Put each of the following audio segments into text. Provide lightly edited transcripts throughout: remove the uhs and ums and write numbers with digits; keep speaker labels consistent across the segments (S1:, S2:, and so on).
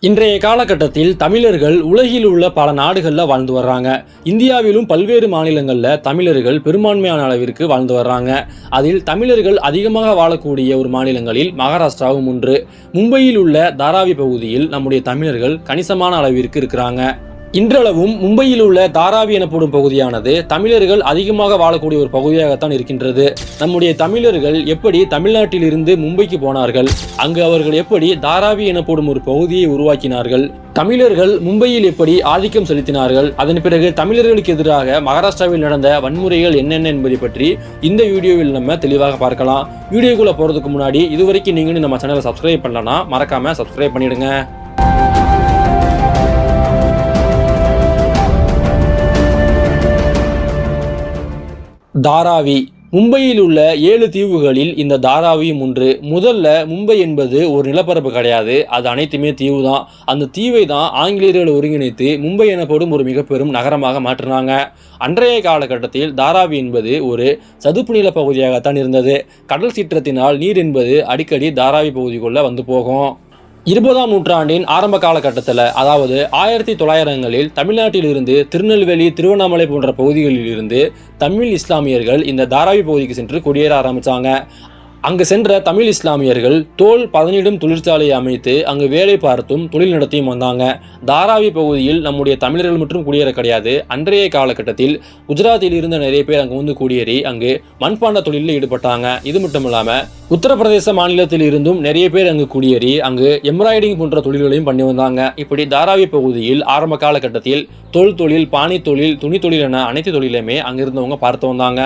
S1: இன்றைய காலகட்டத்தில் தமிழர்கள் உலகில் உள்ள பல நாடுகளில் வாழ்ந்து வர்றாங்க. இந்தியாவிலும் பல்வேறு மாநிலங்களில் தமிழர்கள் பெரும்பான்மையான அளவிற்கு வாழ்ந்து வர்றாங்க. அதில் தமிழர்கள் அதிகமாக வாழக்கூடிய ஒரு மாநிலங்களில் மகாராஷ்டிராவும் ஒன்று. மும்பையில் உள்ள தாராவி பகுதியில் நம்முடைய தமிழர்கள் கணிசமான அளவிற்கு இருக்கிறாங்க. இன்றளவும் மும்பையில் உள்ள தாராவி எனப்படும் பகுதியானது தமிழர்கள் அதிகமாக வாழக்கூடிய ஒரு பகுதியாகத்தான் இருக்கின்றது. நம்முடைய தமிழர்கள் எப்படி தமிழ்நாட்டில் இருந்து மும்பைக்கு போனார்கள், அங்கு அவர்கள் எப்படி தாராவி எனப்படும் ஒரு பகுதியை உருவாக்கினார்கள், தமிழர்கள் மும்பையில் எப்படி ஆதிக்கம் செலுத்தினார்கள், அதன் பிறகு தமிழர்களுக்கு எதிராக மகாராஷ்டிராவில் நடந்த வன்முறைகள் என்னென்ன என்பதை பற்றி இந்த வீடியோவில் நம்ம தெளிவாக பார்க்கலாம். வீடியோக்குள்ள போறதுக்கு முன்னாடி இதுவரைக்கும் நீங்களும் நம்ம சேனலை சப்ஸ்கிரைப் பண்ணலன்னா மறக்காம சப்ஸ்கிரைப் பண்ணிடுங்க. தாராவி மும்பையில் உள்ள 7 தீவுகளில் இந்த தாராவியும் ஒன்று. முதல்ல மும்பை என்பது ஒரு நிலப்பரப்பு கிடையாது, அது அனைத்துமே தீவு தான். அந்த தீவை தான் ஆங்கிலேயர்கள் ஒருங்கிணைத்து மும்பை எனப்படும் ஒரு மிக பெரும் நகரமாக மாற்றினாங்க. அன்றைய காலகட்டத்தில் தாராவி என்பது ஒரு சதுப்பு நில பகுதியாகத்தான் இருந்தது. கடல் சீற்றத்தினால் நீர் என்பது அடிக்கடி தாராவி பகுதிக்குள்ள வந்து போகும். 20ஆம் நூற்றாண்டின் ஆரம்ப காலகட்டத்தில், அதாவது 1900களில் தமிழ்நாட்டில் இருந்து திருநெல்வேலி, திருவண்ணாமலை போன்ற பகுதிகளில் இருந்து தமிழ் இஸ்லாமியர்கள் இந்த தாராவி பகுதிக்கு சென்று குடியேற ஆரம்பித்தாங்க. அங்கு சென்ற தமிழ் இஸ்லாமியர்கள் தோல் பதனிடும் தொழிற்சாலையை அமைத்து அங்கு வேலை பார்த்தும் தொழில் நடத்தியும் வந்தாங்க. தாராவி பகுதியில் நம்முடைய தமிழர்கள் மட்டும் குடியேற கிடையாது. அன்றைய காலகட்டத்தில் குஜராத்தில் இருந்த நிறைய பேர் அங்கு வந்து குடியேறி அங்கு மண்பாண்ட தொழிலில் ஈடுபட்டாங்க. இது மட்டும் இல்லாமல் உத்தரப்பிரதேச மாநிலத்தில் இருந்தும் நிறைய பேர் அங்கு குடியேறி அங்கு எம்ப்ராய்டிங் போன்ற தொழில்களையும் பண்ணி வந்தாங்க. இப்படி தாராவி பகுதியில் ஆரம்ப காலகட்டத்தில் தொழில், பாணி தொழில், துணி தொழில் என அனைத்து தொழிலுமே அங்கிருந்தவங்க பார்த்து வந்தாங்க.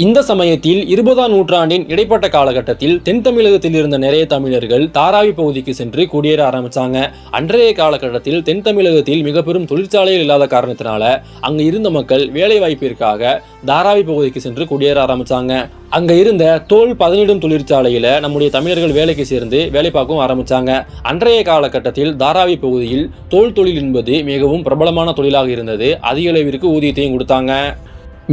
S1: இந்த சமயத்தில் 20ஆம் நூற்றாண்டின் இடைப்பட்ட காலகட்டத்தில் தென் தமிழகத்தில் இருந்த நிறைய தமிழர்கள் தாராவி பகுதிக்கு சென்று குடியேற ஆரம்பித்தாங்க. அன்றைய காலகட்டத்தில் தென் தமிழகத்தில் மிக பெரும் தொழிற்சாலைகள் இல்லாத காரணத்தினால அங்கு இருந்த மக்கள் வேலை வாய்ப்பிற்காக தாராவி பகுதிக்கு சென்று குடியேற ஆரம்பித்தாங்க. அங்க இருந்த தோல் பதனிடும் தொழிற்சாலையில நம்முடைய தமிழர்கள் வேலைக்கு சேர்ந்து வேலை பார்க்கவும் ஆரம்பிச்சாங்க. அன்றைய காலகட்டத்தில் தாராவி பகுதியில் தோல் தொழில் என்பது மிகவும் பிரபலமான தொழிலாக இருந்தது. அதிக அளவிற்கு ஊதியத்தையும் கொடுத்தாங்க.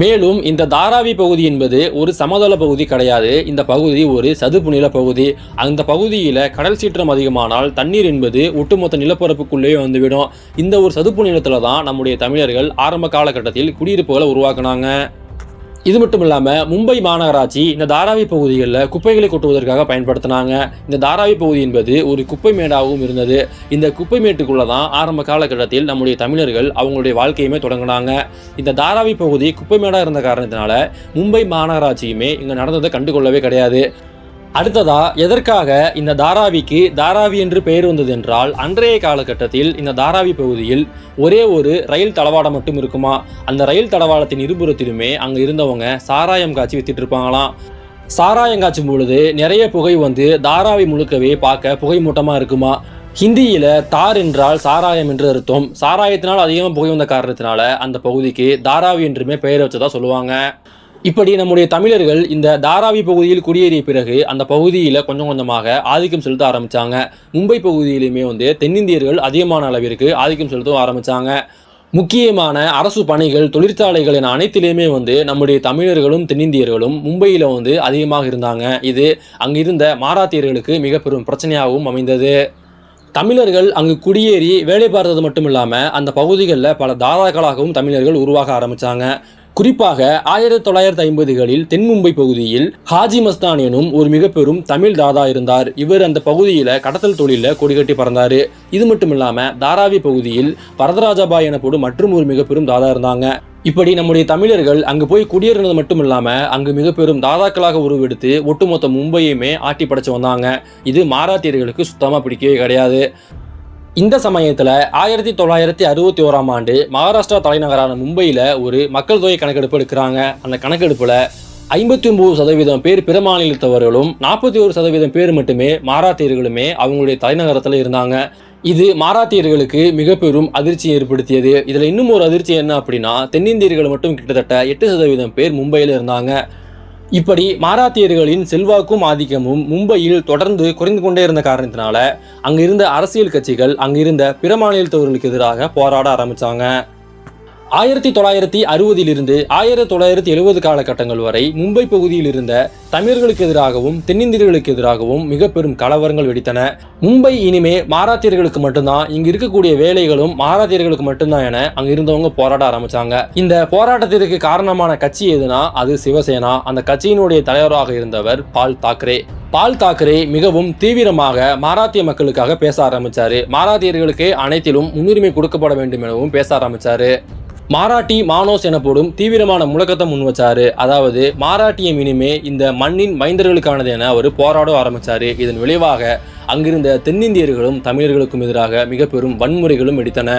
S1: மேலும் இந்த தாராவி பகுதி என்பது ஒரு சமதள பகுதி கிடையாது. இந்த பகுதி ஒரு சதுப்பு நில பகுதி. அந்த பகுதியில் கடல் சீற்றம் அதிகமானால் தண்ணீர் என்பது ஒட்டுமொத்த நிலப்பரப்புக்குள்ளேயே வந்துவிடும். இந்த ஒரு சதுப்பு நிலத்தில் தான் நம்முடைய தமிழர்கள் ஆரம்ப காலகட்டத்தில் குடியிருப்புகளை உருவாக்குனாங்க. இது மட்டும் இல்லாமல் மும்பை மாநகராட்சி இந்த தாராவி பகுதிகளில் குப்பைகளை கொட்டுவதற்காக பயன்படுத்தினாங்க. இந்த தாராவி பகுதி என்பது ஒரு குப்பை மேடாகவும் இருந்தது. இந்த குப்பை மேட்டுக்குள்ள தான் ஆரம்ப காலகட்டத்தில் நம்முடைய தமிழர்கள் அவங்களுடைய வாழ்க்கையுமே தொடங்கினாங்க. இந்த தாராவி பகுதி குப்பை மேடாக இருந்த காரணத்தினால மும்பை மாநகராட்சியுமே இங்கே நடந்ததை கண்டுகொள்ளவே கிடையாது. அடுத்ததா எதற்காக இந்த தாராவிக்கு தாராவி என்று பெயர் வந்தது என்றால், அன்றைய காலகட்டத்தில் இந்த தாராவி பகுதியில் ஒரே ஒரு ரயில் தளவாடம் மட்டும் இருக்குமா. அந்த ரயில் தளவாடத்தின் இருபுறத்திலுமே அங்கே இருந்தவங்க சாராயம் காய்ச்சி வித்துட்டு இருப்பாங்களாம். சாராயம் காய்ச்சும் பொழுது நிறைய புகை வந்து தாராவி முழுக்கவே பார்க்க புகை மூட்டமாக இருக்குமா. ஹிந்தியில தார் என்றால் சாராயம் என்று அர்த்தம். சாராயத்தினால் அதிகமாக புகை வந்த காரணத்தினால அந்த பகுதிக்கு தாராவி என்றுமே பெயர் வச்சதா சொல்லுவாங்க. இப்படி நம்முடைய தமிழர்கள் இந்த தாராவி பகுதியில் குடியேறிய பிறகு அந்த பகுதியில் கொஞ்சம் கொஞ்சமாக ஆதிக்கம் செலுத்த ஆரம்பித்தாங்க. மும்பை பகுதியிலுமே தென்னிந்தியர்கள் அதிகமான அளவிற்கு ஆதிக்கம் செலுத்த ஆரம்பித்தாங்க. முக்கியமான அரசு பணிகள், தொழிற்சாலைகள் என அனைத்திலுமே நம்முடைய தமிழர்களும் தென்னிந்தியர்களும் மும்பையில் அதிகமாக இருந்தாங்க. இது அங்கிருந்த மாராத்தியர்களுக்கு மிக பெரும் பிரச்சனையாகவும் அமைந்தது. தமிழர்கள் அங்கு குடியேறி வேலை பார்த்தது மட்டும் இல்லாமல் அந்த பகுதிகளில் பல தாதாக்களாகவும் தமிழர்கள் உருவாக ஆரம்பித்தாங்க. குறிப்பாக 1950களில் தென் மும்பை பகுதியில் ஹாஜி மஸ்தான் எனும் ஒரு மிக பெரும் தமிழ் தாதா இருந்தார். இவர் அந்த பகுதியில் கடத்தல் தொழிலில் கொடிகட்டி பறந்தார். இது மட்டும் இல்லாமல் தாராவி பகுதியில் வரதராஜபாய் எனப்படும் மற்றும் ஒரு மிக பெரும் தாதா இருந்தாங்க. இப்படி நம்முடைய தமிழர்கள் அங்கு போய் குடியேறினது மட்டும் இல்லாமல் அங்கு மிக பெரும் தாதாக்களாக உருவெடுத்து ஒட்டுமொத்த மும்பையுமே ஆட்டி படைச்சு வந்தாங்க. இது மாராத்தியர்களுக்கு சுத்தமாக பிடிக்கவே கிடையாது. இந்த சமயத்தில் 1961ஆம் ஆண்டு மகாராஷ்டிரா தலைநகரான மும்பையில் ஒரு மக்கள் தொகை கணக்கெடுப்பு எடுக்கிறாங்க. அந்த கணக்கெடுப்பில் 59% பேர் பிற மாநிலத்தவர்களும் 41% பேர் மட்டுமே மாராத்தியர்களுமே அவங்களுடைய தலைநகரத்தில் இருந்தாங்க. இது மாராத்தியர்களுக்கு மிக பெரும் அதிர்ச்சியை ஏற்படுத்தியது. இதில் இன்னும் ஒரு அதிர்ச்சி என்ன அப்படின்னா, தென்னிந்தியர்கள் மட்டும் கிட்டத்தட்ட 8% பேர் மும்பையில் இருந்தாங்க. இப்படி மாராத்தியர்களின் செல்வாக்கும் ஆதிக்கமும் மும்பையில் தொடர்ந்து குறைந்து கொண்டே இருந்த காரணத்தினால அங்கிருந்த அரசியல் கட்சிகள் அங்கிருந்த பிற மாநிலத்தவர்களுக்கு எதிராக போராட ஆரம்பித்தாங்க. 1960 1970 காலகட்டங்கள் வரை மும்பை பகுதியில் இருந்த தமிழர்களுக்கு எதிராகவும் தென்னிந்தியர்களுக்கு எதிராகவும் மிக பெரும் கலவரங்கள் வெடித்தன. மும்பை இனிமே மராத்தியர்களுக்கு மட்டும்தான், இங்கு இருக்கக்கூடிய வேலைகளும் மராத்தியர்களுக்கு மட்டும்தான் என அங்க இருந்தவங்க போராட ஆரம்பிச்சாங்க. இந்த போராட்டத்திற்கு காரணமான கட்சி எதுனா அது சிவசேனா. அந்த கட்சியினுடைய தலைவராக இருந்தவர் பால் தாக்கரே. பால் தாக்கரே மிகவும் தீவிரமாக மராத்திய மக்களுக்காக பேச ஆரம்பிச்சாரு. மராத்தியர்களுக்கு அனைத்திலும் முன்னுரிமை கொடுக்கப்பட வேண்டும் எனவும் பேச ஆரம்பிச்சாரு. மாராட்டி மானோஸ் எனப்படும் தீவிரமான முழக்கத்தை முன் வச்சாரு. அதாவது மாராட்டியம் இனிமே இந்த மண்ணின் மைந்தர்களுக்கானது என அவர் போராட ஆரம்பிச்சாரு. இதன் விளைவாக அங்கிருந்த தென்னிந்தியர்களும் தமிழர்களுக்கும் எதிராக மிக பெரும் வன்முறைகளும் வெடித்தன.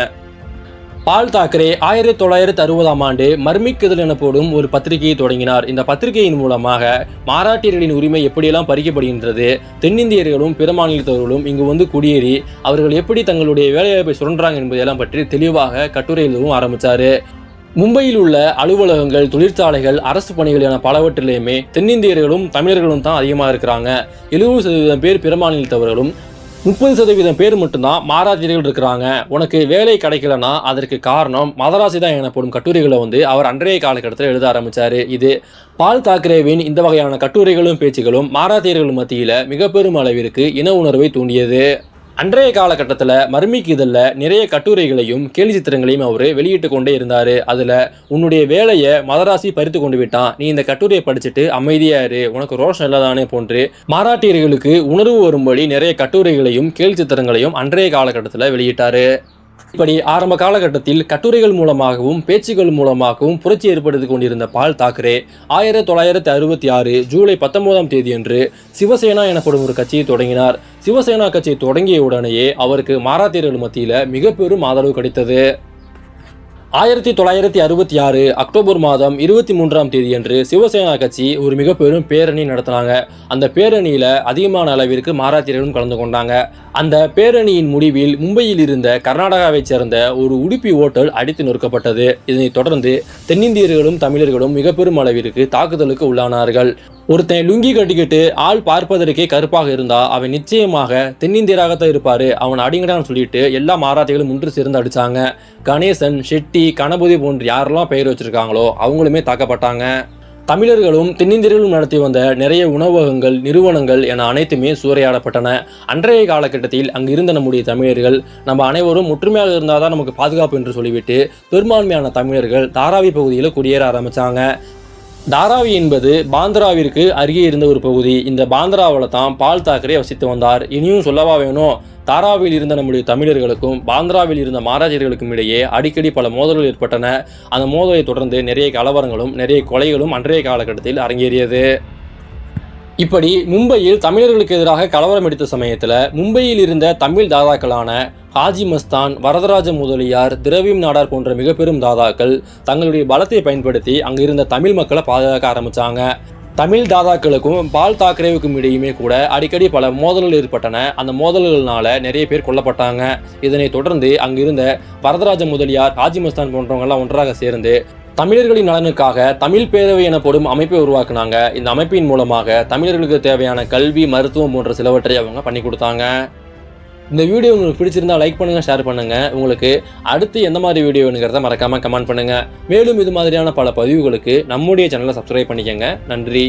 S1: பால் தாக்கரே 1960 மர்மிக் இதழ் எனப்படும் ஒரு பத்திரிகையை தொடங்கினார். இந்த பத்திரிகையின் மூலமாக மராட்டியர்களின் உரிமை எப்படியெல்லாம் பறிக்கப்படுகின்றது, தென்னிந்தியர்களும் பிற மாநிலத்தவர்களும் இங்கு வந்து குடியேறி அவர்கள் எப்படி தங்களுடைய வேலைவாய்ப்பை சுரண்டாங்க என்பதையெல்லாம் பற்றி தெளிவாக கட்டுரை எழுதவும் ஆரம்பித்தார். மும்பையில் உள்ள அலுவலகங்கள், தொழிற்சாலைகள், அரசு பணிகள் என பலவற்றிலையுமே தென்னிந்தியர்களும் தமிழர்களும் தான் அதிகமாக இருக்கிறாங்க. 70% பேர் பிற மாநிலத்தவர்களும் 30% பேர் மட்டும்தான் மராத்தியர்கள் இருக்கிறாங்க. உனக்கு வேலை கிடைக்கலன்னா அதற்கு காரணம் மதராசி தான் எனப்படும் கட்டுரைகளை அவர் அன்றைய காலகட்டத்தில் எழுத ஆரம்பிச்சாரு. இது பால் தாக்கரேவின் இந்த வகையான கட்டுரைகளும் பேச்சுகளும் மராத்தியர்கள் மத்தியில் மிக பெரும் அளவிற்கு இன உணர்வை தூண்டியது. அன்றைய காலகட்டத்தில் மர்மிக் இதழில் நிறைய கட்டுரைகளையும் கேலி சித்திரங்களையும் அவர் வெளியிட்டு கொண்டே இருந்தார். அதில் உன்னுடைய வேலையை மதராசி பறித்து கொண்டு விட்டான், நீ இந்த கட்டுரையை படிச்சுட்டு அமைதியாரு, உனக்கு ரோஷம் இல்லாதானே போன்று மராட்டியர்களுக்கு உணர்வு வரும்படி நிறைய கட்டுரைகளையும் கேலி சித்திரங்களையும் அன்றைய காலகட்டத்தில் வெளியிட்டார். இப்படி ஆரம்ப காலகட்டத்தில் கட்டுரைகள் மூலமாகவும் பேச்சுகள் மூலமாகவும் புரட்சி ஏற்படுத்திக் கொண்டிருந்த பால் தாக்கரே 1966 ஜூலை 19 அன்று சிவசேனா எனப்படும் ஒரு கட்சியை தொடங்கினார். சிவசேனா கட்சியை தொடங்கிய உடனேயே அவருக்கு மராத்தியர்கள் மத்தியில் மிக பெரும் ஆதரவு கிடைத்தது. 1966 அக்டோபர் 23 அன்று சிவசேனா கட்சி ஒரு மிக பெரும் பேரணி நடத்தினாங்க. அந்த பேரணியில் அதிகமான அளவிற்கு மராத்தியர்களும் கலந்து கொண்டாங்க. அந்த பேரணியின் முடிவில் மும்பையில் இருந்த கர்நாடகாவை சேர்ந்த ஒரு உடுப்பி ஓட்டல் அடித்து நொறுக்கப்பட்டது. இதனைத் தொடர்ந்து தென்னிந்தியர்களும் தமிழர்களும் மிக பெரும் அளவிற்கு தாக்குதலுக்கு உள்ளானார்கள். ஒருத்தன் லுங்கி கட்டிக்கிட்டு ஆள் பார்ப்பதற்கே கருப்பாக இருந்தா அவன் நிச்சயமாக தென்னிந்தியராகத்தான் இருப்பாரு, அவன் அடிங்கடான்னு சொல்லிட்டு எல்லா மராத்தியர்களும் ஒன்று சேர்ந்து அடிச்சாங்க. கணேசன், ஷெட்டி, கணபதி போன்று யாரெல்லாம் பெயர் வச்சிருக்காங்களோ அவங்களுமே தாக்கப்பட்டாங்க. தமிழர்களும் தென்னிந்தியர்களும் நடத்தி வந்த நிறைய உணவகங்கள், நிறுவனங்கள் என அனைத்துமே சூறையாடப்பட்டன. அன்றைய காலகட்டத்தில் அங்கு இருந்த நம்முடைய தமிழர்கள் நம்ம அனைவரும் ஒற்றுமையாக இருந்தால் தான் நமக்கு பாதுகாப்பு என்று சொல்லிவிட்டு பெரும்பான்மையான தமிழர்கள் தாராவி பகுதியில் குடியேற ஆரம்பித்தாங்க. தாராவி என்பது பாந்திராவிற்கு அருகே இருந்த ஒரு பகுதி. இந்த பாந்திராவில் தான் பால் தாக்கரே வசித்து வந்தார். இனியும் சொல்லவா வேணும், தாராவில் இருந்த நம்முடைய தமிழர்களுக்கும் பாந்திராவில் இருந்த மராத்தியர்களுக்கும் இடையே அடிக்கடி பல மோதல்கள் ஏற்பட்டன. அந்த மோதலை தொடர்ந்து நிறைய கலவரங்களும் நிறைய கொலைகளும் அன்றைய காலகட்டத்தில் அரங்கேறியது. இப்படி மும்பையில் தமிழர்களுக்கு எதிராக கலவரம் எடுத்த சமயத்தில் மும்பையில் இருந்த தமிழ் தாதாக்களான ஹாஜி மஸ்தான், வரதராஜ முதலியார், திரவியம் நாடார் போன்ற மிக பெரும் தாதாக்கள் தங்களுடைய பலத்தை பயன்படுத்தி அங்கு இருந்த தமிழ் மக்களை பாதுகாக்க ஆரம்பித்தாங்க. தமிழ் தாதாக்களுக்கும் பால் தாக்கரேவுக்கும் இடையுமே கூட அடிக்கடி பல மோதல்கள் ஏற்பட்டன. அந்த மோதல்கள்னால நிறைய பேர் கொல்லப்பட்டாங்க. இதனைத் தொடர்ந்து அங்கிருந்த வரதராஜ முதலியார், ஹாஜி மஸ்தான் போன்றவங்கெல்லாம் ஒன்றாக சேர்ந்து தமிழர்களின் நலனுக்காக தமிழ் பேரவை எனப்படும் அமைப்பை உருவாக்குனாங்க. இந்த அமைப்பின் மூலமாக தமிழர்களுக்கு தேவையான கல்வி, மருத்துவம் போன்ற சிலவற்றை அவங்க பண்ணி கொடுத்தாங்க. இந்த வீடியோ உங்களுக்கு பிடிச்சிருந்தா லைக் பண்ணுங்க, ஷேர் பண்ணுங்க. உங்களுக்கு அடுத்து எந்த மாதிரி வீடியோ வேணுங்கிறத மறக்காம கமெண்ட் பண்ணுங்க. மேலும் இது மாதிரியான பல பதிவுகளுக்கு நம்முடைய சேனலை சப்ஸ்கிரைப் பண்ணிக்கங்க. நன்றி.